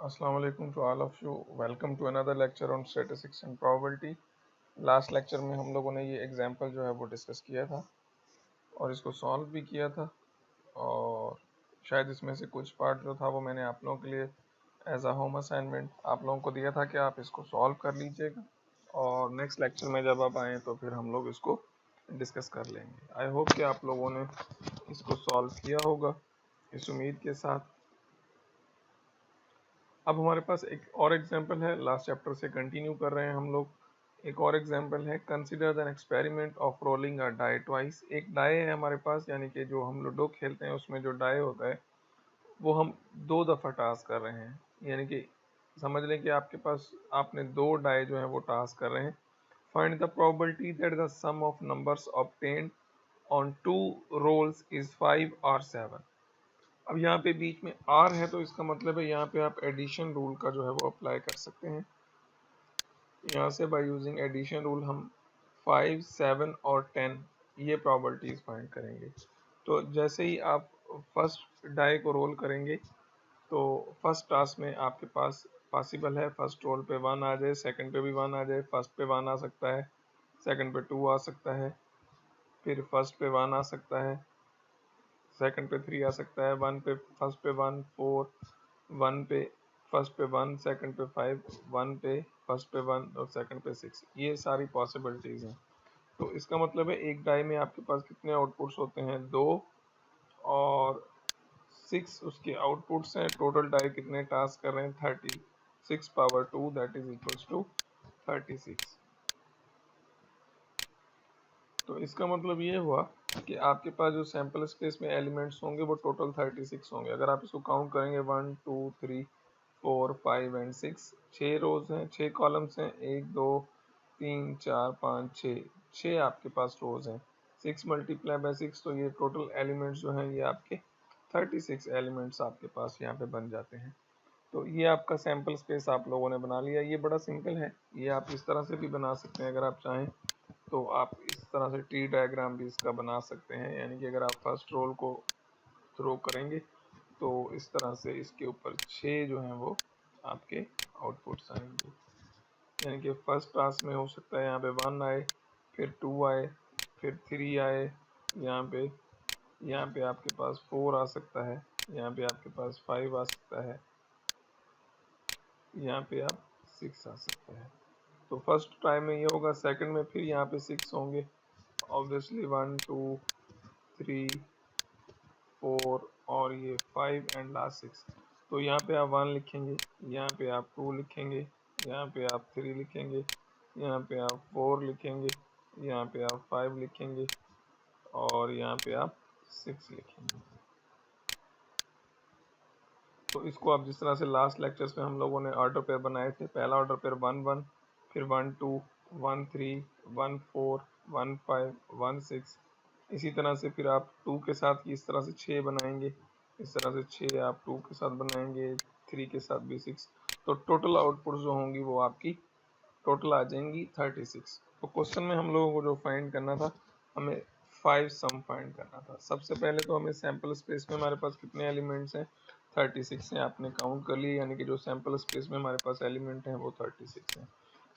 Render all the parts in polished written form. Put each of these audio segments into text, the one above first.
Assalamu alaikum to all of you. Welcome to another lecture on statistics and probability. Last lecture में हम लोगों ने ये example जो है वो डिस्कस किया था और इसको सॉल्व भी किया था, और शायद इसमें से कुछ पार्ट जो था वो मैंने आप लोगों के लिए एज अ होम असाइनमेंट आप लोगों को दिया था कि आप इसको सॉल्व कर लीजिएगा, और नेक्स्ट लेक्चर में जब आप आएँ तो फिर हम लोग इसको डिस्कस कर लेंगे। आई होप कि आप लोगों ने इसको सॉल्व किया होगा इस उम्मीद के साथ। अब हमारे पास एक और एग्जांपल है, लास्ट चैप्टर से कंटिन्यू कर रहे हैं हम लोग। एक और एग्जांपल है, consider an experiment of rolling a die twice. एक डाई है हमारे पास, यानी कि जो हम लूडो खेलते हैं उसमें जो डाई होता है वो हम 2 दफ़ा टास्क कर रहे हैं, यानी कि समझ लें कि आपके पास आपने 2 डाई जो है वो टास्क कर रहे हैं। Find the probability that the sum of numbers obtained on 2 rolls is 5 और 7। अब यहाँ पे बीच में आर है तो इसका मतलब है यहाँ पे आप एडिशन रूल का जो है वो अप्लाई कर सकते हैं। यहाँ से बाय यूजिंग एडिशन रूल हम 5, 7 और 10 ये प्रॉपर्टीज फाइंड करेंगे। तो जैसे ही आप फर्स्ट डाई को रोल करेंगे तो फर्स्ट टास्क में आपके पास पॉसिबल है फर्स्ट रोल पे 1 आ जाए, सेकंड पे भी 1 आ जाए, फर्स्ट पे 1 आ सकता है, सेकंड पे 2 आ सकता है, फिर फर्स्ट पे 1 आ सकता है, सेकंड पे 3 आ सकता है, वन पे फर्स्ट पे 1, 4, 1 पे फर्स्ट पे 1, सेकंड पे 5, 1 पे फर्स्ट पे 1 और सेकंड पे 6। ये सारी पॉसिबिलिटीज हैं। तो इसका मतलब है एक डाई में आपके पास कितने आउटपुट्स होते हैं, 2, और 6 उसके आउटपुट्स हैं। टोटल डाई कितने टास्क कर रहे हैं, 36 power 2 that is equals to 36। तो इसका मतलब ये हुआ कि आपके पास जो सैंपल स्पेस में एलिमेंट्स होंगे वो टोटल 36 होंगे। अगर आप इसको काउंट करेंगे 1, 2, 3, 4, 5 एंड 6, 6 रोज हैं, 6 कॉलम्स हैं, 1, 2, 3, 4, 5, 6, 6 आपके पास रोज हैं। 6 मल्टीप्लाई बाय 6, तो ये टोटल एलिमेंट्स जो हैं ये आपके 36 एलिमेंट्स आपके पास यहाँ पे बन जाते हैं। तो ये आपका सैंपल स्पेस आप लोगों ने बना लिया। ये बड़ा सिंपल है, ये आप इस तरह से भी बना सकते हैं। अगर आप चाहें तो आप इस तरह से ट्री डायग्राम भी इसका बना सकते हैं, यानी कि अगर आप फर्स्ट रोल को थ्रो करेंगे तो इस तरह से इसके ऊपर 6 जो हैं वो आपके आउटपुट्स आएंगे। यानी कि फर्स्ट टास्क में हो सकता है यहाँ पे 1 आए, फिर 2 आए, फिर 3 आए, यहाँ पे आपके पास 4 आ सकता है, यहाँ पे आपके पास 5 आ सकता है, यहाँ पे आप 6 आ सकता है। तो फर्स्ट टाइम में ये होगा, सेकंड में फिर यहाँ पे 6 होंगे ऑब्वियसली, 1, 2, 3, 4 और ये 5 एंड लास्ट 6। तो यहाँ पे आप 1 लिखेंगे, यहाँ पे आप 2 लिखेंगे, यहाँ पे आप 3 लिखेंगे, यहाँ पे आप 4 लिखेंगे, यहाँ पे आप 5 लिखेंगे और यहाँ पे आप 6 लिखेंगे। तो इसको आप जिस तरह से लास्ट लेक्चर्स में हम लोगों ने ऑर्डर पेयर बनाए थे, पहला ऑर्डर पेयर 1, 1, फिर 1, 2, 1, 3, 1, 4, 1, 5, 1, 6, इसी तरह से फिर आप 2 के साथ इस तरह से 6 बनाएंगे, इस तरह से 6 आप 2 के साथ बनाएंगे, 3 के साथ भी 6। तो टोटल आउटपुट जो होंगी वो आपकी टोटल आ जाएंगी 36। तो क्वेश्चन में हम लोगों को जो फाइंड करना था, हमें 5 सम फाइंड करना था। सबसे पहले तो हमें सैंपल स्पेस में हमारे पास कितने एलिमेंट्स हैं, 36 हैं, आपने काउंट कर लिए, यानी कि जो सैंपल स्पेस में हमारे पास एलिमेंट हैं वो 36 हैं।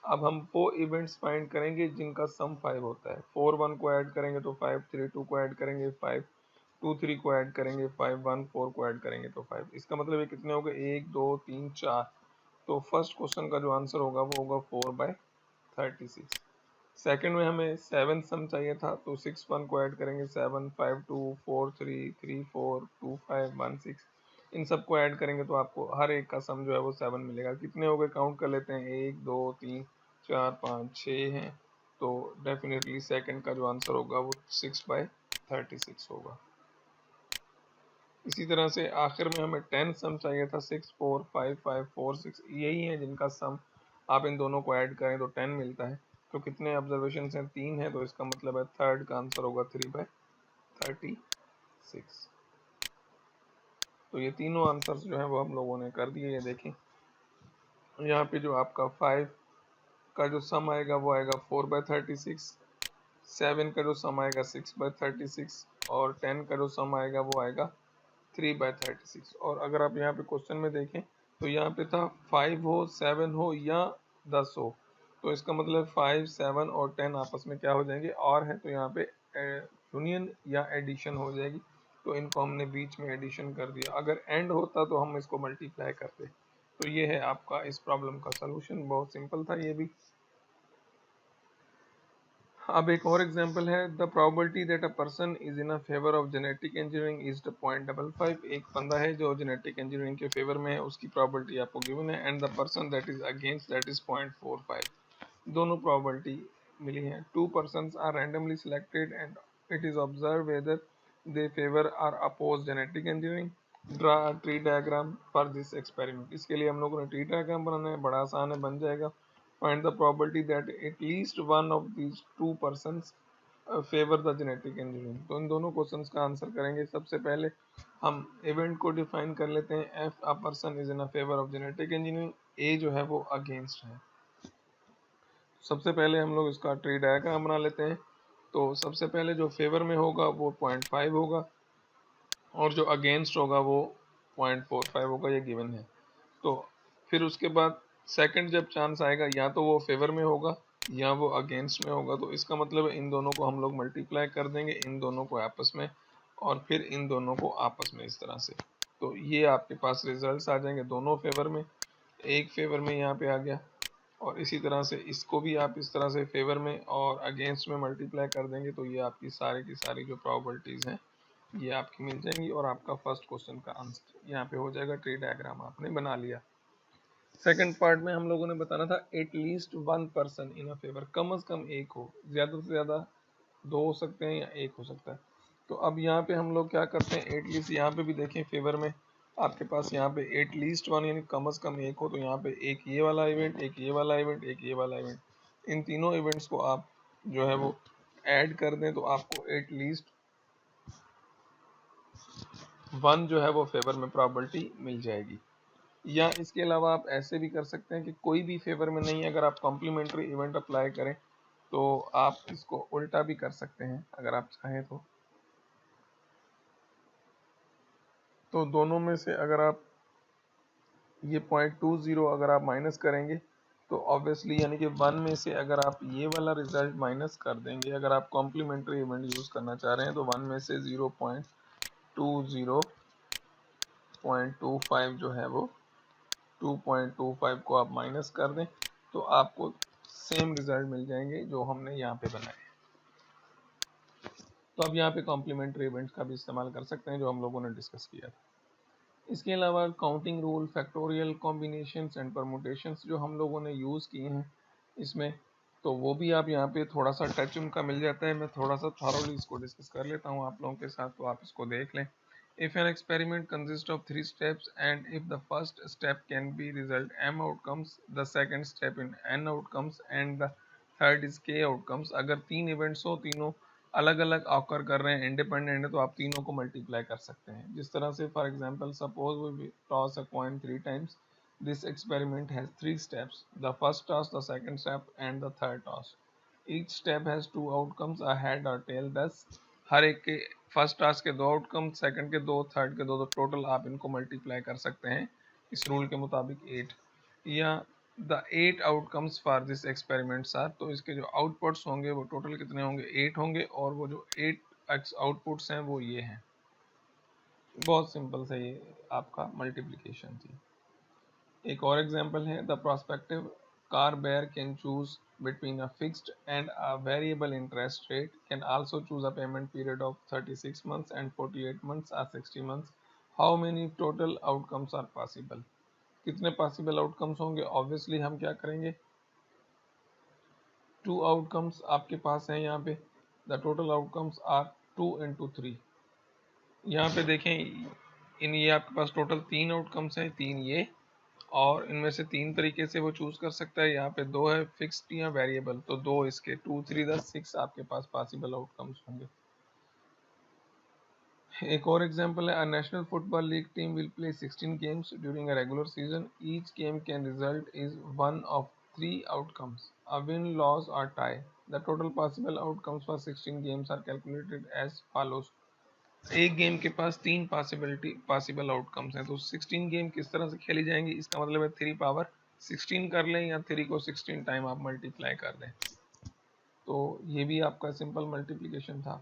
अब हम वो इवेंट्स फाइंड करेंगे जिनका सम 5 होता है। 4, 1 को ऐड करेंगे तो 5, 3, 2 को ऐड करेंगे 5, 2, 3 को ऐड करेंगे 5, 1, 4 को ऐड करेंगे तो 5। इसका मतलब ये कितने हो गए, 1, 2, 3, 4। तो फर्स्ट क्वेश्चन का जो आंसर होगा वो होगा 4/36। सेकंड में हमें 7 सम चाहिए था, तो 6, 1 को ऐड करेंगे 7, 5, 2, 4, 3, 3, 4, 2, 5, 1, 6। इन सब को ऐड करेंगे तो आपको हर एक का सम जो है वो 7 मिलेगा। कितने हो गए काउंट कर लेते हैं, 1, 2, 3, 4, 5, 6 हैं। तो डेफिनेटली सेकंड का जो आंसर होगा वो 6/36 होगा। इसी तरह से आखिर में हमें 10 सम चाहिए था, 6, 4, 5, 5, 4, 6, यही है जिनका सम आप इन दोनों को ऐड करें तो 10 मिलता है। तो कितने ऑब्जर्वेशन हैं, 3 है, तो इसका मतलब है थर्ड का आंसर होगा 3/36। तो ये तीनों आंसर्स जो है वो हम लोगों ने कर दिए। ये देखें यहाँ पे जो आपका 5 का जो सम आएगा वो आएगा 4/36, 7 का जो सम आएगा 6/36 और 10 का जो सम आएगा वो आएगा 3/36। और अगर आप यहाँ पे क्वेश्चन में देखें तो यहाँ पे था 5 हो, 7 हो या 10 हो, तो इसका मतलब 5, 7 और 10 आपस में क्या हो जाएंगे, और है, तो यहाँ पे यूनियन या एडिशन हो जाएगी, तो इनको हमने बीच में एडिशन कर दिया। अगर एंड होता तो हम इसको मल्टीप्लाई करते। तो ये है आपका इस प्रॉब्लम का सलूशन, बहुत सिंपल था ये भी। अब एक और एग्जांपल है, the probability that a person is in a favour of genetic engineering is the 0.55। एक बंदा है जो जेनेटिक इंजीनियरिंग के फेवर में है, उसकी प्रोबेबिलिटी आपको गिवन है, and the person that is against that is 0.45। दोनों प्रोबेबिलिटी मिली हैं। Two persons are randomly selected and it is observe whether they favour or oppose genetic engineering. Draw a tree diagram for this experiment. इसके लिए हम लोगों ने tree diagram बनाना है, बड़ा आसान है, बन जाएगा। Find the probability that at least one of these two persons favor the genetic engineering। तो इन दोनों क्वेश्चंस का आंसर करेंगे। सबसे पहले हम इवेंट को डिफाइन कर लेते हैं। If a person is in a favour of genetic engineering, ए जो है वो अगेंस्ट है। सबसे पहले हम लोग इसका ट्री डायग्राम बना लेते हैं। तो सबसे पहले जो फेवर में होगा वो 0.5 होगा, और जो अगेंस्ट होगा वो 0.45 होगा, ये गिवन है। तो फिर उसके बाद सेकंड जब चांस आएगा, या तो वो फेवर में होगा या वो अगेंस्ट में होगा, तो इसका मतलब है इन दोनों को हम लोग मल्टीप्लाई कर देंगे, इन दोनों को आपस में, और फिर इन दोनों को आपस में, इस तरह से। तो ये आपके पास रिजल्ट्स आ जाएंगे दोनों फेवर में। एक फेवर में यहाँ पे आ गया, और इसी तरह से इसको भी आप इस तरह से फेवर में और अगेंस्ट में मल्टीप्लाई कर देंगे, तो ये आपकी सारी की सारी जो प्रॉपर्टीज हैं ये आपकी मिल जाएंगी, और आपका फर्स्ट क्वेश्चन का आंसर यहाँ पे हो जाएगा। ट्री डायग्राम आपने बना लिया। सेकंड पार्ट में हम लोगों ने बताना था at least one person in a favour, कम से कम एक हो, ज्यादा से ज्यादा दो हो सकते हैं या एक हो सकता है। तो अब यहाँ पे हम लोग क्या करते हैं, एटलीस्ट यहाँ पे भी देखें फेवर में आपके पास यहाँ पे एटलीस्ट वन यानी कम से कम एक हो, तो यहाँ पे एक ये वाला इवेंट, एक ये वाला इवेंट, एक ये वाला इवेंट, इन तीनों इवेंट्स को आप जो है वो ऐड कर दें, तो आपको एटलीस्ट वन जो है वो फेवर में प्रॉपर्टी मिल जाएगी। या इसके अलावा आप ऐसे भी कर सकते हैं कि कोई भी फेवर में नहीं है, अगर आप कॉम्प्लीमेंट्री इवेंट अप्लाई करें तो आप इसको उल्टा भी कर सकते हैं अगर आप चाहें तो दोनों में से अगर आप ये 0.20 अगर आप माइनस करेंगे, तो ऑब्वियसली यानी कि वन में से अगर आप ये वाला रिजल्ट माइनस कर देंगे, अगर आप कॉम्प्लीमेंट्री इवेंट यूज करना चाह रहे हैं, तो वन में से 0.25 जो है वो 2.25 को आप माइनस कर दें, तो आपको सेम रिजल्ट मिल जाएंगे जो हमने यहाँ पे बनाए। तो अब यहाँ पे कॉम्प्लीमेंट्री इवेंट्स का भी इस्तेमाल कर सकते हैं जो हम लोगों ने डिस्कस किया था। इसके अलावा counting rule, factorial, combinations and permutations जो हम लोगों ने यूज़ किए हैं इसमें, तो वो भी आप यहाँ पे थोड़ा सा टच उनका मिल जाता है। मैं थोड़ा सा थॉरोली इसको डिस्कस कर लेता हूँ आप लोगों के साथ, तो आप इसको देख लें। If an experiment consists of 3 steps and if the first step can be result m outcomes, the second step in n outcomes and the third is k outcomes। अगर 3 इवेंट्स हो, तीनों अलग अलग ऑकर कर रहे हैं, इंडिपेंडेंट है, तो आप तीनों को मल्टीप्लाई कर सकते हैं। जिस तरह से for example suppose we toss a coin 3 times, this experiment has 3 steps, the first toss, the second step and the third toss. Each step has 2 outcomes, a head और टेल। दस हर एक के फर्स्ट टास्क के 2 outcome, second के 2, third के 2, तो total आप इनको मल्टीप्लाई कर सकते हैं इस रूल के मुताबिक 8। या the 8 outcomes for this experiments are, तो इसके जो आउटपुट्स होंगे वो टोटल कितने होंगे, 8 होंगे, और वो जो 8 आउटपुट्स हैं वो ये हैं। बहुत सिंपल सा ये आपका मल्टीप्लिकेशन थी। एक और एग्जांपल है, the prospective car buyer can choose between a fixed and a variable interest rate, can also choose a payment period of 36 months and 48 months or 60 months। How many total outcomes are possible? कितने possible outcomes होंगे? Obviously हम क्या करेंगे, 2 outcomes आपके पास हैं यहाँ पे, the total outcomes are 2 into 3। यहाँ पे देखें इन ये आपके पास टोटल 3 आउटकम्स हैं, 3 ये, और इनमें से 3 तरीके से वो चूज कर सकता है। यहाँ पे 2 है फिक्स्ड या वेरिएबल, तो 2 इसके 2 3 10 6 आपके पास पॉसिबल आउटकम्स होंगे। एक और एग्जांपल है, a national football league team will play 16 games during a regular season, each game can result is one of 3 outcomes, a win, loss or tie. The total possible outcomes for 16 games are calculated as follows. एक game के पास 3 possible outcomes हैं, तो 16 game किस तरह से खेली जाएंगी, इसका मतलब है 3 पावर 16 कर लें या 3 को 16 टाइम आप मल्टीप्लाई कर दें। तो ये भी आपका सिंपल मल्टीप्लिकेशन था।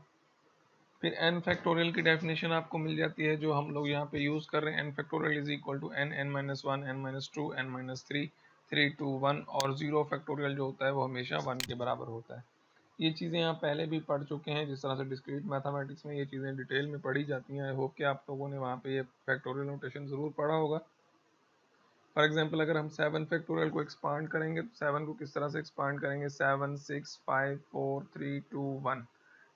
फिर n फैक्टोरियल की डेफिनेशन आपको मिल जाती है जो हम लोग यहाँ पे यूज़ कर रहे हैं। n factorial is equal to n, n-1, n-2, n-3, 3 2 1, और 0 फैक्टोरियल जो होता है वो हमेशा 1 के बराबर होता है। ये चीज़ें आप पहले भी पढ़ चुके हैं, जिस तरह से डिस्क्रीट मैथमेटिक्स में ये चीज़ें डिटेल में पढ़ी जाती हैं। आई होप कि आप लोगों ने वहाँ पे ये फैक्टोरियल नोटेशन ज़रूर पढ़ा होगा। फॉर एग्जांपल अगर हम 7 फैक्टोरियल को एक्सपांड करेंगे तो 7 को किस तरह से एक्सपांड करेंगे, 7 6 5 4 3 2 1,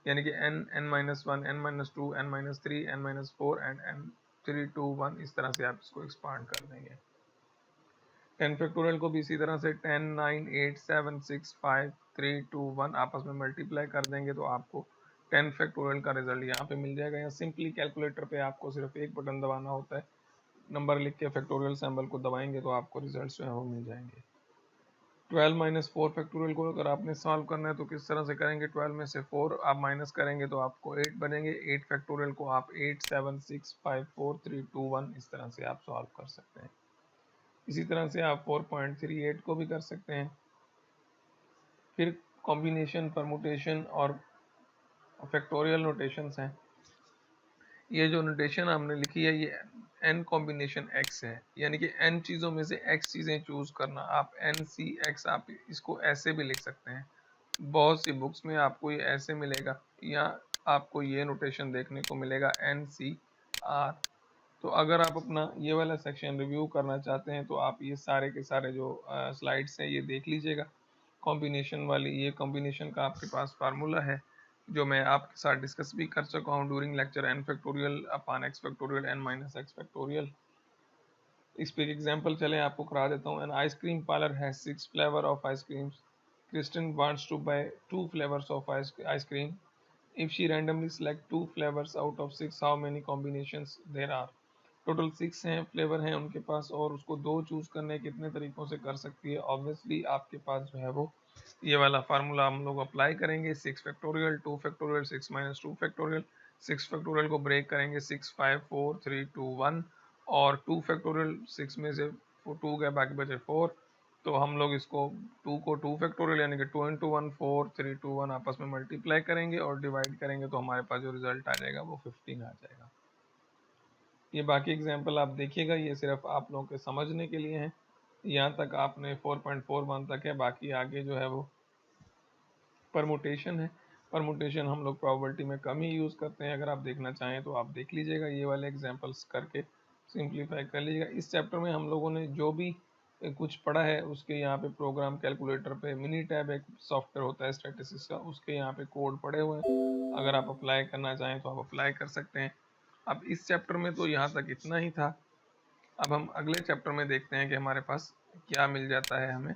यानी कि n, n-1, n-2, n-3, n-4 and n3 2 1, इस तरह से आप इसको एक्सपांड कर देंगे। 10 फैक्टोरियल को भी इसी तरह से 10 9 8 7 6 5 3 2 1 आपस में मल्टीप्लाई कर देंगे तो आपको 10 फैक्टोरियल का रिजल्ट यहाँ पे मिल जाएगा। या सिंपली कैलकुलेटर पे आपको सिर्फ एक बटन दबाना होता है, नंबर लिख के फैक्टोरियल सिंबल को दबाएंगे तो आपको रिजल्ट जो है वो मिल जाएंगे। 12 माइनस 4 फैक्टोरियल को अगर आपने सॉल्व करना है तो किस तरह से करेंगे, 12 में से 4 आप माइनस करेंगे तो आपको 8 बनेंगे। 8 फैक्टोरियल को आप 8 7 6 5 4 3 2 1 इस तरह से आप सॉल्व कर सकते हैं। इसी तरह से आप 4.38 को भी कर सकते हैं। फिर कॉम्बिनेशन, परमुटेशन और फैक्टोरियल नोटेशंस हैं। ये जो नोटेशन हमने लिखी है ये n कॉम्बिनेशन x है, यानी कि n चीज़ों में से x चीज़ें चूज करना। आप NCX आप इसको ऐसे भी लिख सकते हैं, बहुत सी बुक्स में आपको ये ऐसे मिलेगा, या आपको ये नोटेशन देखने को मिलेगा NCR। तो अगर आप अपना ये वाला सेक्शन रिव्यू करना चाहते हैं तो आप ये सारे के सारे जो स्लाइड्स हैं ये देख लीजिएगा। कॉम्बिनेशन वाली, ये कॉम्बिनेशन का आपके पास फार्मूला है जो मैं आपके साथ डिस्कस भी कर चुका हूँ during lecture, n factorial upon x factorial n minus x factorial. इस पर एग्जांपल चले आपको करा देता हूँ। An ice cream parlour has 6 flavour of ice creams. Kristen wants to buy 2 flavours of ice cream. If she randomly select 2 flavors out of 6, how many combinations there are? Total 6 हैं flavour हैं उनके पास और उसको 2 चूज करने कितने तरीकों से कर सकती है। ऑब्वियसली आपके पास जो है वो ये वाला फार्मूला हम लोग अप्लाई करेंगे। 6 factorial 2 factorial 6 minus 2 factorial. 6 factorial को ब्रेक करेंगे 6 5 4 3 2 1, और 2 फैक्टोरियल 6 में से 2 गए बाकी बचे 4, तो हम लोग इसको 2 को 2 फैक्टोरियल यानी कि 2 इंटू 1 4 3 2 1 आपस में मल्टीप्लाई करेंगे और डिवाइड करेंगे तो हमारे पास जो रिजल्ट आ जाएगा वो 15 आ जाएगा। ये बाकी एग्जाम्पल आप देखिएगा, ये सिर्फ आप लोगों के समझने के लिए हैं। यहाँ तक आपने 4.41 तक है, बाकी आगे जो है वो परमुटेशन है। परमुटेशन हम लोग प्रोबेबिलिटी में कम ही यूज़ करते हैं, अगर आप देखना चाहें तो आप देख लीजिएगा, ये वाले एग्जाम्पल्स करके सिंप्लीफाई कर लीजिएगा। इस चैप्टर में हम लोगों ने जो भी कुछ पढ़ा है उसके यहाँ पे प्रोग्राम कैलकुलेटर पे मिनी टैब एक सॉफ्टवेयर होता है स्टैटिस्टिक्स का, उसके यहाँ पे कोड पड़े हुए हैं, अगर आप अप्लाई करना चाहें तो आप अप्लाई कर सकते हैं। अब इस चैप्टर में तो यहाँ तक इतना ही था। अब हम अगले चैप्टर में देखते हैं कि हमारे पास क्या मिल जाता है हमें।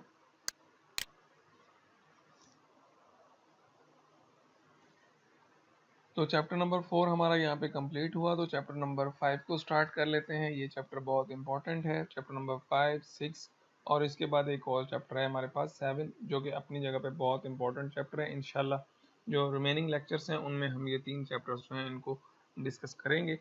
तो चैप्टर नंबर 4 हमारा यहाँ पे कंप्लीट हुआ, तो चैप्टर नंबर 5 को स्टार्ट कर लेते हैं। ये चैप्टर बहुत इंपॉर्टेंट है, चैप्टर नंबर 5 6 और इसके बाद एक और चैप्टर है हमारे पास 7, जो कि अपनी जगह पे बहुत इंपॉर्टेंट चैप्टर है। इंशाल्लाह जो रिमेनिंग लेक्चर्स हैं उनमें हम ये 3 चैप्टर्स जो हैं इनको डिस्कस करेंगे।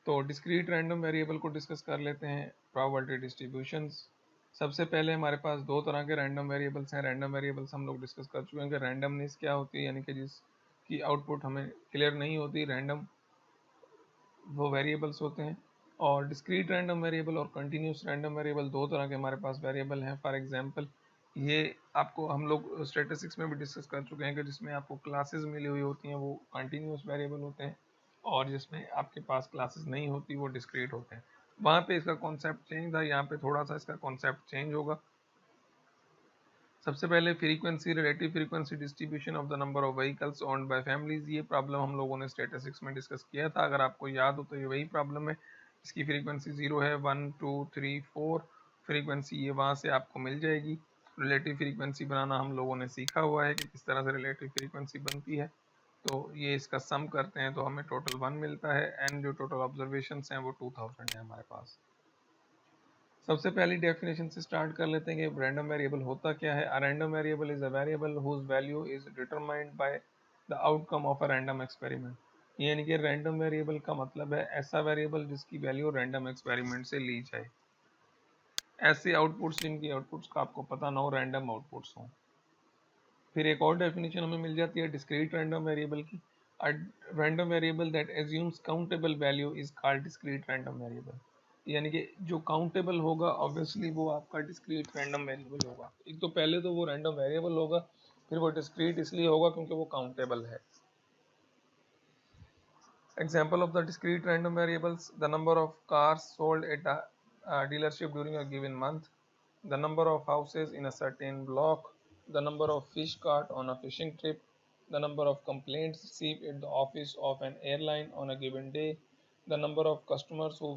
तो डिस्क्रीट रैंडम वेरिएबल को डिस्कस कर लेते हैं, प्रोबेबिलिटी डिस्ट्रीब्यूशंस। सबसे पहले हमारे पास दो तरह के रैंडम वेरिएबल्स हैं। रैंडम वेरिएबल्स हम लोग डिस्कस कर चुके हैं कि रैंडमनेस क्या होती है, यानी कि जिसकी आउटपुट हमें क्लियर नहीं होती, रैंडम वो वेरिएबल्स होते हैं। और डिस्क्रीट रैंडम वेरिएबल और कंटिन्यूस रैंडम वेरिएबल, दो तरह के हमारे पास वेरिएबल हैं। फॉर एग्जांपल ये आपको हम लोग स्टैटिस्टिक्स में भी डिस्कस कर चुके हैं कि जिसमें आपको क्लासेस मिली हुई होती हैं वो कंटिन्यूस वेरिएबल होते हैं, और जिसमें आपके पास क्लासेस नहीं होती वो डिस्क्रीट होते हैं। वहाँ पे इसका कॉन्सेप्ट चेंज था, यहाँ पे थोड़ा सा इसका कॉन्सेप्ट चेंज होगा। सबसे पहले frequency, relative frequency distribution of the number of vehicles owned by families. ये प्रॉब्लम हम लोगों ने स्टैटिस्टिक्स में डिस्कस किया था, अगर आपको याद हो तो ये वही प्रॉब्लम है। इसकी फ्रीक्वेंसी 0 है, 1 2 3 4 फ्रीक्वेंसी ये वहाँ से आपको मिल जाएगी। रिलेटिव फ्रीक्वेंसी बनाना हम लोगों ने सीखा हुआ है कि किस तरह से रिलेटिव फ्रीक्वेंसी बनती है। तो ये इसका सम करते हैं तो हमें टोटल 1 मिलता है, एंड जो टोटल ऑब्जर्वेशन हैं वो 2000 है हमारे पास। सबसे पहली डेफिनेशन से स्टार्ट कर लेते हैं कि रैंडम वेरिएबल होता क्या है। A random variable is a variable whose value is determined by the outcome of a random experiment. यानी कि रैंडम वेरिएबल का मतलब है ऐसा वेरिएबल जिसकी वैल्यू रैंडम एक्सपेरिमेंट से ली जाए, ऐसे आउटपुट्स जिनकी आउटपुट्स का आपको पता ना हो, रैंडम आउटपुट्स हों। फिर एक और डेफिनेशन हमें मिल जाती है डिस्क्रीट रैंडम वेरिएबल की। अ random variable that assumes countable value is called discrete random variable. यानी कि जो काउंटेबल होगा ऑब्वियसली वो आपका डिस्क्रीट रैंडम वेरिएबल होगा। एक तो पहले तो वो रैंडम वेरिएबल होगा, फिर वो डिस्क्रीट इसलिए होगा क्योंकि वो काउंटेबल है। Example of the discrete random variables: the number of cars sold at a dealership during a given month, the number of houses in a certain block, the number of fish caught on a fishing trip, the number of complaints received at the office of an airline on a given day, the number of customers who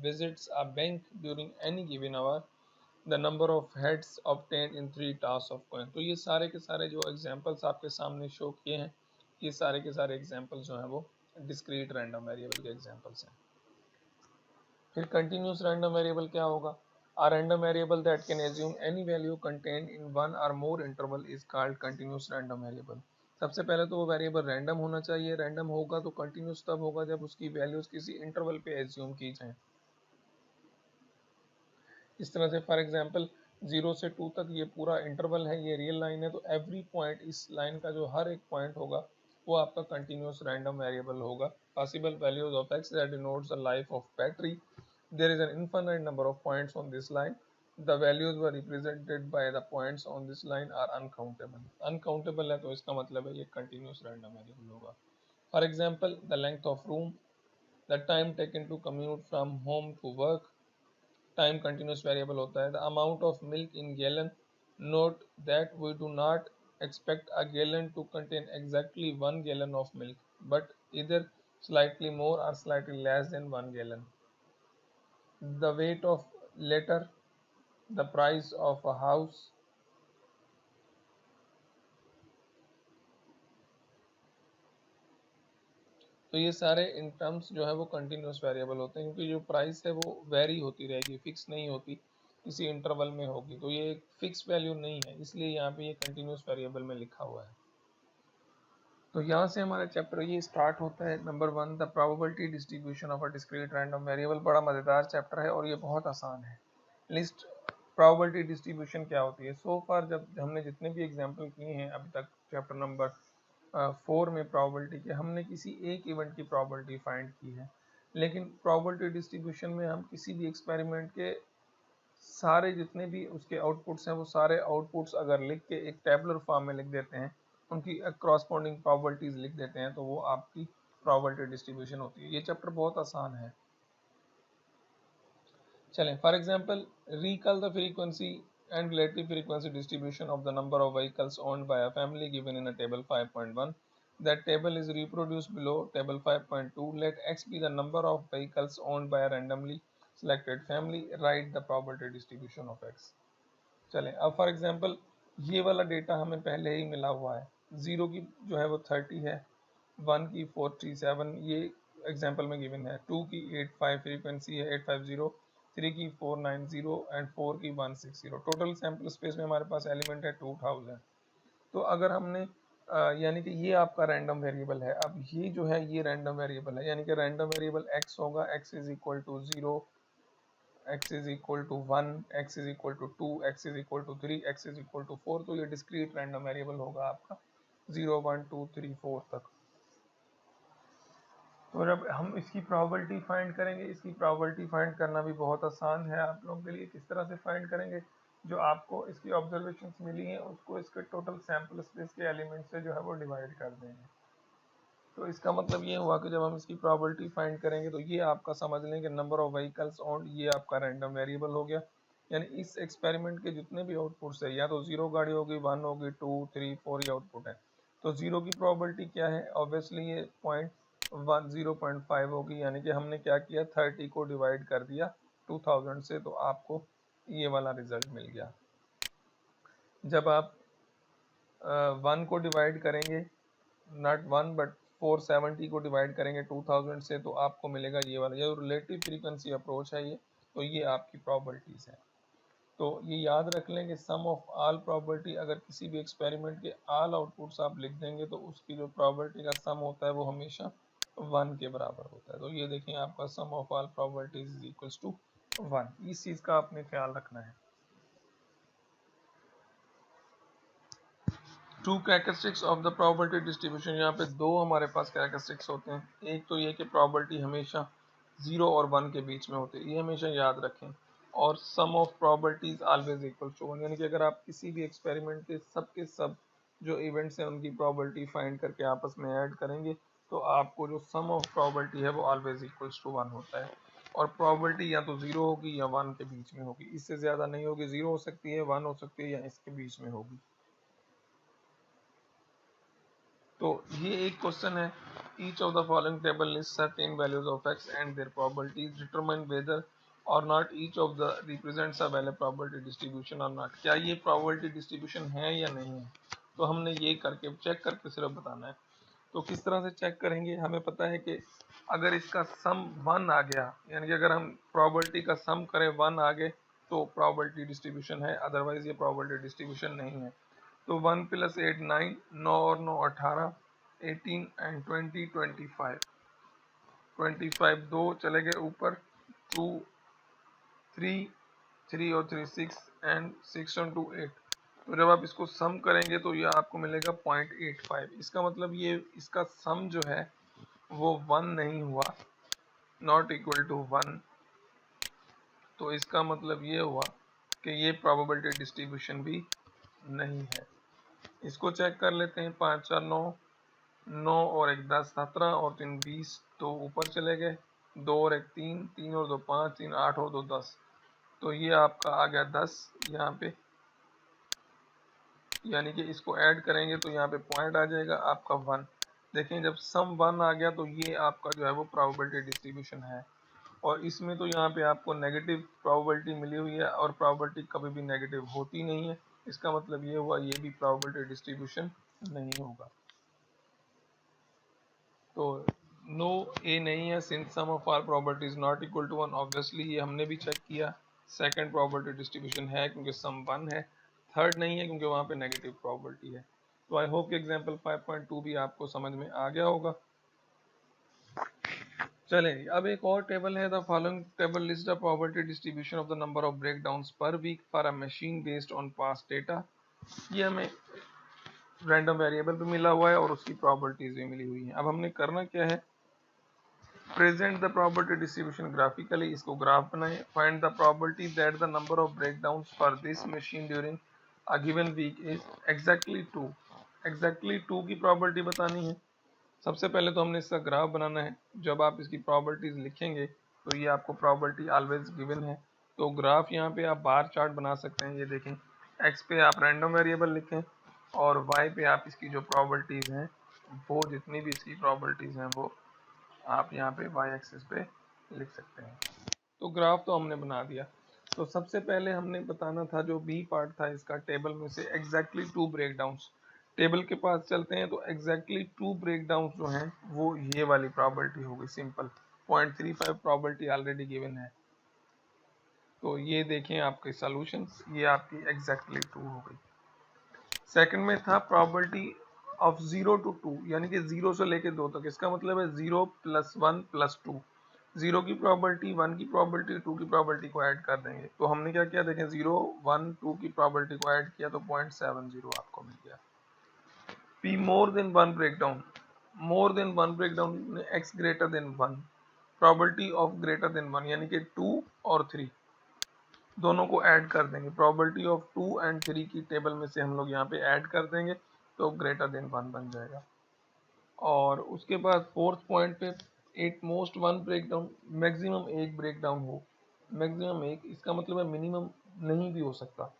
visits a bank during any given hour, the number of heads obtained in 3 tasks of coin। तो ये सारे के सारे जो examples आपके सामने show किए हैं, ये सारे के सारे एग्जांपल्स जो हैं वो डिस्क्रीट रैंडम वेरिएबल के एग्जांपल्स हैं। फिर कंटिन्यूस रैंडम वेरिएबल क्या होगा? A random variable that can assume any value contained in one or more interval is called continuous random variable। सबसे पहले तो वो वेरिएबल रैंडम होना चाहिए, रैंडम होगा तो कंटिन्यूस तब होगा जब उसकी वैल्यूज किसी इंटरवल पे एज्यूम की जाए। इस तरह से फॉर एग्जांपल 0 से 2 तक ये पूरा इंटरवल है, ये रियल लाइन है, तो एवरी पॉइंट, इस लाइन का जो हर एक पॉइंट होगा वो आपका कंटिन्यूस रैंडम वेरिएबल होगा। Possible values of x that denotes the life of battery, there is an infinite number of points on this line, the values were represented by the points on this line are uncountable. Uncountable है तो इसका मतलब है ये continuous random variable होगा। For example the length of room, the time taken to commute from home to work, time continuous variable होता है। The amount of milk in gallon, note that we do not expect a gallon to contain exactly 1 gallon of milk, but either slightly more or slightly less than 1 gallon. The weight of letter, the price of a house, तो ये सारे in terms जो है वो continuous variable होते हैं, क्योंकि जो प्राइस है वो वेरी होती रहेगी, फिक्स नहीं होती, किसी इंटरवल में होगी, तो ये एक फिक्स वैल्यू नहीं है, इसलिए यहाँ पे ये कंटिन्यूस वेरिएबल में लिखा हुआ है। तो यहाँ से हमारा चैप्टर ये स्टार्ट होता है। Number 1, the probability distribution of a discrete random variable. बड़ा मज़ेदार चैप्टर है और ये बहुत आसान है। लिस्ट प्रोबेबिलिटी डिस्ट्रीब्यूशन क्या होती है? सो फार जब हमने जितने भी एग्जांपल किए हैं अभी तक चैप्टर नंबर 4 में प्रोबेबिलिटी के, हमने किसी एक इवेंट की प्रोबेबिलिटी फाइंड की है, लेकिन प्रोबेबिलिटी डिस्ट्रीब्यूशन में हम किसी भी एक्सपेरिमेंट के सारे जितने भी उसके आउटपुट्स हैं वो सारे आउटपुट्स अगर लिख के एक टेबलर फॉर्म में लिख देते हैं, उनकी करॉस्पॉन्डिंग प्रोबेबिलिटीज लिख देते हैं, तो वो आपकी प्रोबेबिलिटी डिस्ट्रीब्यूशन होती है। ये चैप्टर बहुत आसान है। चलें, for example recall the frequency and relative frequency distribution of the number of vehicles owned by a family given in a table 5.1। That table is reproduced below. Table 5.2, let x be the number of vehicles owned by a randomly selected family. Write the probability distribution of x। चलें, अब for example ये वाला data हमें पहले ही मिला हुआ है। 0 की जो है वो 30 है, 1 की 437 ये एग्जांपल में गिवन है, 2 की 85 फ्रीक्वेंसी है 850, 3 की 490 एंड 4 की 160। टोटल सैंपल स्पेस में हमारे पास एलिमेंट है 2000। तो अगर हमने यानी कि ये आपका रैंडम वेरिएबल है। अब ये जो है ये रैंडम वेरिएबल है, यानी कि रैंडम वेरिएबल x होगा, x is equal to 0, x is equal to 1, x is equal to 2, x is equal to 3, x is equal to 4। तो ये डिस्क्रीट रैंडम वेरिएबल होगा आपका 0, 1, 2, 3, 4 तक। तो जब हम इसकी प्रोबेबिलिटी फाइंड करेंगे, इसकी प्रोबेबिलिटी फाइंड करना भी बहुत आसान है आप लोगों के लिए। किस तरह से फाइंड करेंगे? जो आपको इसकी ऑब्जर्वेशंस मिली हैं उसको इसके टोटल सैंपल स्पेस के एलिमेंट से जो है वो डिवाइड कर देंगे। तो इसका मतलब ये हुआ कि जब हम इसकी प्रोबेबिलिटी फाइंड करेंगे तो ये आपका समझ लें कि नंबर ऑफ व्हीकल्स ऑन, ये आपका रैंडम वेरिएबल हो गया। यानी इस एक्सपेरिमेंट के जितने भी आउटपुट्स है, या तो 0 गाड़ी होगी, 1 होगी, 2, 3, 4 ये आउटपुट है। तो 0 की प्रोबेबिलिटी क्या है? ऑब्वियसली ये 0.5 होगी, यानी कि हमने क्या किया, 30 को डिवाइड कर दिया 2000 से, तो आपको ये वाला रिजल्ट मिल गया। जब आप 1 को डिवाइड करेंगे, नॉट 1 बट 470 को डिवाइड करेंगे 2000 से, तो आपको मिलेगा ये वाला। ये रिलेटिव फ्रीक्वेंसी अप्रोच है ये, तो ये आपकी प्रोबेबिलिटीज है। तो ये याद रख लें कि सम ऑफ ऑल प्रोबेबिलिटी, अगर किसी भी एक्सपेरिमेंट के ऑल आउटपुट्स आप लिख देंगे तो उसकी जो प्रोबेबिलिटी का सम होता है वो हमेशा 1 के बराबर होता है। तो ये देखें आपका sum of all probabilities is equals to 1। इस चीज का आपने ख्याल रखना है। Two characteristics of the probability distribution, यहाँ पे दो हमारे पास कैरेक्टरिस्टिक्स होते हैं। एक तो ये कि प्रोबेबिलिटी हमेशा 0 और 1 के बीच में होती है, ये हमेशा याद रखें। और sum of probabilities always equal to 1, यानी कि अगर आप किसी भी एक्सपेरिमेंट के सब जो इवेंट्स हैं उनकी प्रोबेबिलिटी फाइंड करके आपस में ऐड करेंगे तो आपको जो सम ऑफ प्रोबेबिलिटी है वो ऑलवेज इक्वल्स टू 1 होता है। और प्रोबेबिलिटी या तो 0 होगी या 1 के बीच में होगी, इससे ज़्यादा नहीं होगी। 0 हो सकती है, 1 हो सकती है, या इसके बीच में होगी। तो ये एक क्वेश्चन है, each of the following table list certain values of x and their probabilities determine whether or not each of the represents a valid probability distribution or not. क्या ये प्रोबेबिलिटी डिस्ट्रीब्यूशन है या नहीं है, तो हमने ये करके चेक करके सिर्फ बताना है। तो किस तरह से चेक करेंगे, हमें पता है कि अगर इसका सम 1 आ गया, यानी कि अगर हम प्रोबेबिलिटी का सम करें 1 आ गए तो प्रोबेबिलिटी डिस्ट्रीब्यूशन है, अदरवाइज ये प्रोबेबिलिटी डिस्ट्रीब्यूशन नहीं है। तो 1 + 8 9, 9 और 9 18, 18 एंड 20 25, 25 दो चले गए ऊपर, 2 3, 3 और 3 6 एंड 6 और 2 8। तो जब आप इसको सम करेंगे तो ये आपको मिलेगा 0.85। इसका मतलब ये इसका सम जो है वो 1 नहीं हुआ, नॉट इक्वल टू 1। तो इसका मतलब ये हुआ कि ये प्रोबेबिलिटी डिस्ट्रीब्यूशन भी नहीं है। इसको चेक कर लेते हैं। 5 4 9, 9 और 1 10, 17 और 3 20, तो ऊपर चले गए। 2 और 1 3, 3 और 2 5, 3 8 और 2 10। तो ये आपका आ गया 10 यहाँ पे, यानी कि इसको ऐड करेंगे तो यहाँ पे पॉइंट आ जाएगा आपका 1। देखें जब सम 1 आ गया तो ये आपका जो है वो प्रोबेबिलिटी डिस्ट्रीब्यूशन है। और इसमें तो यहाँ पे आपको नेगेटिव प्रोबेबिलिटी मिली हुई है और प्रोबेबिलिटी कभी भी नेगेटिव होती नहीं है। इसका मतलब ये हुआ ये भी प्रोबेबिलिटी डिस्ट्रीब्यूशन नहीं होगा। तो नो ए नहीं है, since sum of our probability is not equal to 1। Obviously ये हमने भी चेक किया। सेकंड प्रोबेबिलिटी डिस्ट्रीब्यूशन है क्योंकि सम 1 है। थर्ड नहीं है क्योंकि वहाँ पे नेगेटिव प्रोबेबिलिटी है। तो आई होप कि एग्जांपल 5.2 भी आपको समझ में आ गया होगा। चलें, अब एक और टेबल है, the following table list the probability distribution of the number of breakdowns per week for a machine based on past data. ये हमें रैंडम वेरिएबल भी मिला हुआ है और उसकी प्रोबेबिलिटीज भी मिली हुई हैं। अब हमने करना क्या है, present the probability distribution graphically, इसको ग्राफ बनाएं। Find the probability that the number of breakdowns for this machine during a given week is exactly 2। Exactly 2 की प्रोबेबिलिटी बतानी है। सबसे पहले तो हमने इसका ग्राफ बनाना है। जब आप इसकी प्रोबेबिलिटीज लिखेंगे तो ये आपको प्रोबेबिलिटी ऑलवेज गिवन है। तो ग्राफ यहाँ पे आप बार चार्ट बना सकते हैं। ये देखें, एक्स पे आप रैंडम वेरिएबल लिखें और वाई पे आप इसकी जो प्रोबेबिलिटीज हैं वो जितनी भी इसकी प्रोबेबिलिटीज हैं वो आप यहाँ पे वाई एक्सिस पे लिख सकते हैं। तो ग्राफ तो हमने बना दिया। तो सबसे पहले हमने बताना था जो बी पार्ट था इसका, टेबल में से एग्जैक्टली 2 ब्रेकडाउन्स। टेबल के पास चलते हैं तो एग्जैक्टली 2 ब्रेकडाउन्स जो हैं वो ये वाली प्रोबेबिलिटी होगी, सिंपल 0.35 प्रोबेबिलिटी ऑलरेडी गिवन है। तो ये देखें आपके सॉल्यूशंस, ये आपकी एग्जैक्टली 2 हो गई। सेकंड में था प्रोबेबिलिटी ऑफ 0 to 2, यानी कि 0 से लेके 2 तक। इसका मतलब है 0 + 1 + 2। 0 की प्रोबेबिलिटी, 1 की प्रोबेबिलिटी, 2 की प्रोबेबिलिटी को ऐड कर देंगे। तो हमने क्या किया, देखें 0 1 2 की प्रोबेबिलिटी को ऐड किया तो 0.70 आपको मिल गया। P more than 1 breakdown, more than 1 breakdown में x greater than 1, probability of greater than 1 यानी कि 2 और 3 दोनों को ऐड कर देंगे। प्रोबेबिलिटी ऑफ 2 एंड 3 की टेबल में से हम लोग यहाँ पे ऐड कर देंगे तो ग्रेटर देन 1 बन जाएगा। और उसके बाद फोर्थ पॉइंट पे एट मोस्ट 1 ब्रेकडाउन, मैक्सिमम एक ब्रेकडाउन हो, मैक्सिमम एक, इसका मतलब है मिनिमम नहीं भी हो सकता।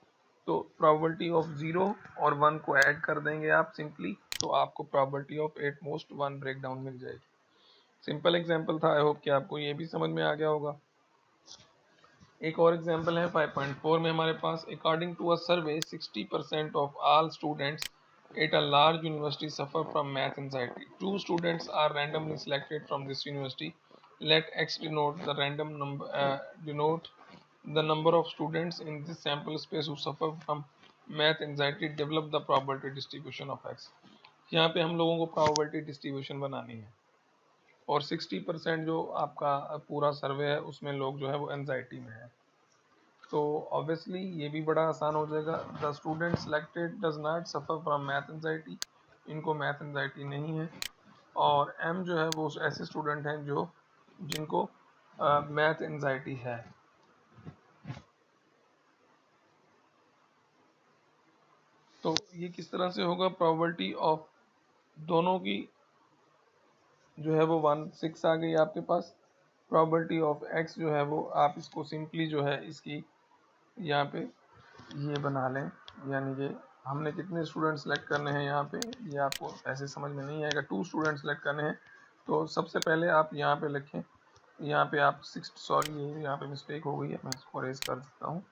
तो प्रोबेबिलिटी ऑफ 0 और 1 को ऐड कर देंगे आप सिंपली, तो आपको probability of at most 1 breakdown मिल जाएगी। सिंपल एग्जांपल था, आई होप कि आपको ये भी समझ में आ गया होगा। एक और एग्जांपल है 5.4 में हमारे पास, according to a survey 60% of all students at a large university suffer from math anxiety. Two students are randomly selected from this university. Let x denote the number of students in this sample space who suffer from math anxiety. Develop the probability distribution of x. यहाँ पे हम लोगों को probability distribution बनानी है और 60% जो आपका पूरा सर्वे है उसमें लोग जो है वो एंजाइटी में है। तो ऑब्वियसली ये भी बड़ा आसान हो जाएगा। The student selected does not suffer from math anxiety, इनको मैथ एंजाइटी नहीं है। और एम जो है वो ऐसे स्टूडेंट हैं जो जिनको मैथ एंजाइटी है। तो ये किस तरह से होगा, प्रोबेबिलिटी ऑफ दोनों की जो है वो 1/6 आ गई आपके पास। प्रोबेबिलिटी ऑफ एक्स जो है वो आप इसको सिंपली जो है इसकी यहाँ पे ये बना लें, यानी कि हमने कितने स्टूडेंट सेलेक्ट करने हैं यहाँ पे, ये आपको ऐसे समझ में नहीं आएगा। 2 स्टूडेंट सेलेक्ट करने हैं तो सबसे पहले आप यहाँ पे लिखें, यहाँ पे आप 6, सॉरी ये यहाँ पे मिस्टेक हो गई है, मैं इसको अरेज कर देता हूँ।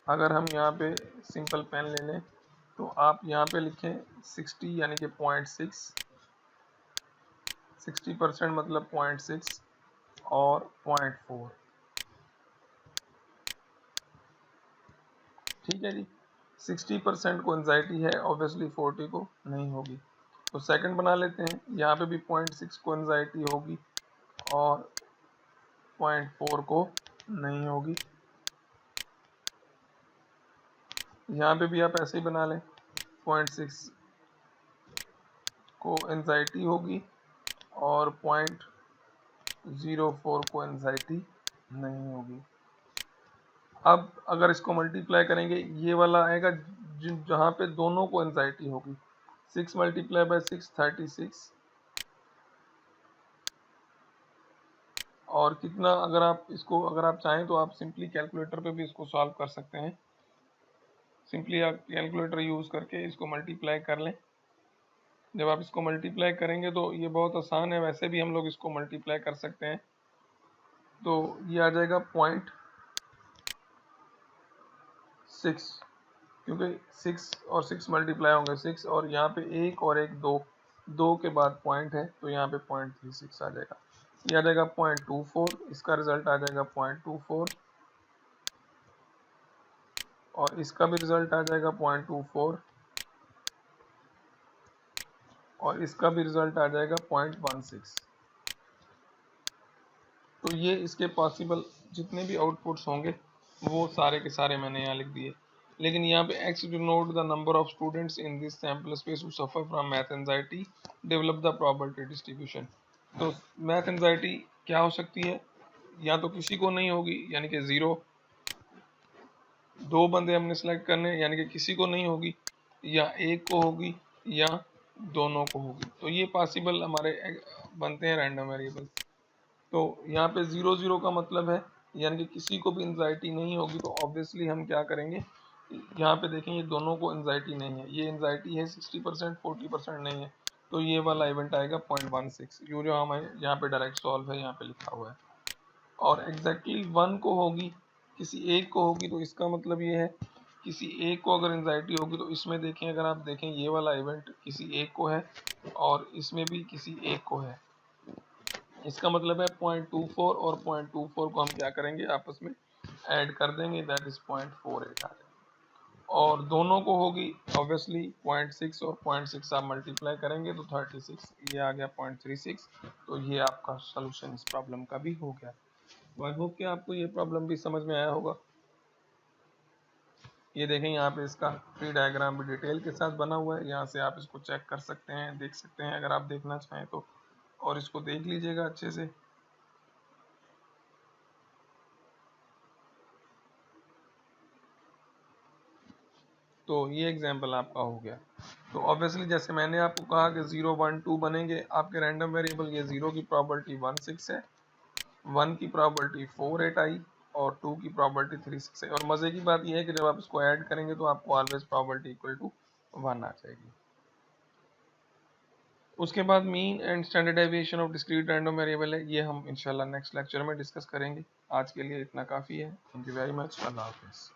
अगर हम यहाँ पे सिंपल पेन ले लें तो आप यहाँ पे लिखें 60 यानी कि 0.6, 60% मतलब 0.6 और 0.4, ठीक है जी। 60% को एंजाइटी है, ऑब्वियसली 40 को नहीं होगी। तो सेकंड बना लेते हैं, यहाँ पे भी 0.6 को एंजाइटी होगी और 0.4 को नहीं होगी। यहाँ पे भी आप ऐसे ही बना लें, 0.6 को एंजाइटी होगी और 0.04 को एंजाइटी नहीं होगी। अब अगर इसको मल्टीप्लाई करेंगे, ये वाला आएगा जहाँ पे दोनों को एंजाइटी होगी। 6 मल्टीप्लाई बाय 6 36, और कितना, अगर आप चाहें तो आप सिंपली कैलकुलेटर पे भी इसको सॉल्व कर सकते हैं। सिंपली आप कैलकुलेटर यूज़ करके इसको मल्टीप्लाई कर लें। जब आप इसको मल्टीप्लाई करेंगे तो ये बहुत आसान है, वैसे भी हम लोग इसको मल्टीप्लाई कर सकते हैं। तो ये आ जाएगा 0.6, क्योंकि 6 और 6 मल्टीप्लाई होंगे 6, और यहाँ पे 1 और 1 2 के बाद पॉइंट है तो यहाँ पे 0.36 आ जाएगा। ये आ जाएगा 0.24, इसका रिजल्ट आ जाएगा 0.24, और इसका भी रिजल्ट आ जाएगा 0.24, और इसका भी रिजल्ट आ जाएगा 0.16। तो ये इसके पॉसिबल जितने भी आउटपुट्स होंगे वो सारे के सारे मैंने यहाँ लिख दिए। लेकिन यहाँ पे x denote the number of students in this sample space who suffer from math anxiety, develop the probability distribution. तो मैथ एंजाइटी क्या हो सकती है, या तो किसी को नहीं होगी यानी कि 0, 2 बंदे हमने सेलेक्ट करने यानी कि किसी को नहीं होगी, या 1 को होगी, या दोनों को होगी। तो ये पॉसिबल हमारे बनते हैं रैंडम वेरिएबल। तो यहाँ पे 0 का मतलब है यानी कि किसी को भी एंजाइटी नहीं होगी। तो ऑब्वियसली हम क्या करेंगे, यहाँ पे देखें ये दोनों को एंजाइटी नहीं है, ये एंजाइटी है 60%, 40% नहीं है, तो ये वाला इवेंट आएगा 0.16, जो हमें यहाँ पे डायरेक्ट सॉल्व है यहाँ पे लिखा हुआ है। और एग्जैक्टली 1 को होगी, किसी एक को होगी, तो इसका मतलब ये है किसी एक को अगर एंजाइटी होगी, तो इसमें देखें, अगर आप देखें ये वाला इवेंट किसी एक को है और इसमें भी किसी एक को है। इसका मतलब है 0.24 और 0.24 को हम क्या करेंगे, आपस में ऐड कर देंगे, दैट इज 0.48 आ जाएगा। और दोनों को होगी ऑब्वियसली 0.6 और 0.6 आप मल्टीप्लाई करेंगे तो 36, ये आ गया 0.36। तो ये आपका सोल्यूशन इस प्रॉब्लम का भी हो गया। आई होप कि आपको ये प्रॉब्लम भी समझ में आया होगा। ये देखें यहाँ पे इसका ट्री डायग्राम भी डिटेल के साथ बना हुआ है, यहाँ से आप इसको चेक कर सकते हैं, देख सकते हैं अगर आप देखना चाहें तो, और इसको देख लीजिएगा अच्छे से। तो ये एग्जाम्पल आपका हो गया। तो ऑब्वियसली जैसे मैंने आपको कहा कि 0 1 2 बनेंगे आपके रैंडम वेरिएबल, ये 0 की प्रोबेबिलिटी 16 है, 1 की प्रोबेबिलिटी 48 आई, और 2 की प्रोबेबिलिटी 36 है। और मज़े की बात यह है कि जब आप इसको ऐड करेंगे तो आपको ऑलवेज प्रोबेबिलिटी इक्वल टू 1 आ जाएगी। उसके बाद mean and standard deviation of discrete random variable है, ये हम इंशाल्लाह नेक्स्ट लेक्चर में डिस्कस करेंगे। आज के लिए इतना काफ़ी है। Thank you very much. अल्लाह हाफिज़।